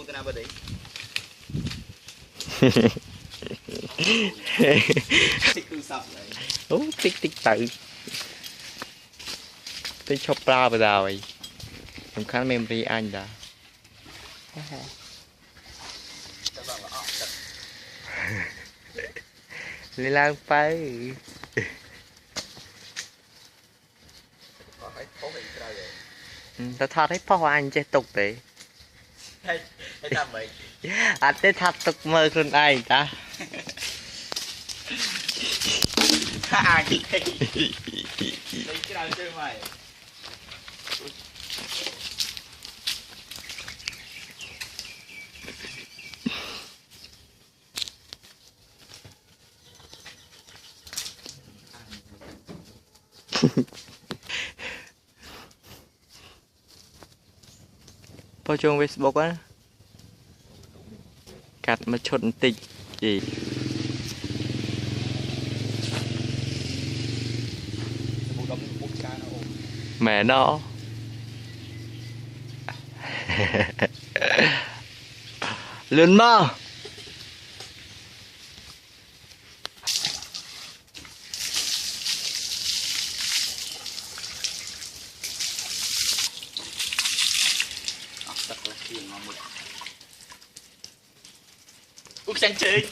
cái nào bên đấy cứ sập này tích tích tự tích chop ra bây giờ vậy sắm khăn memory anh đã lên lang phải ta thoát hết phao anh chơi tục đấy hay làm vậy anh tới thật tục mơ con ai ta ai lấy cái nào chơi mày bao chung Facebook á cắt mà chốt tịch gì mẹ nó lên mơ Úc sang chơi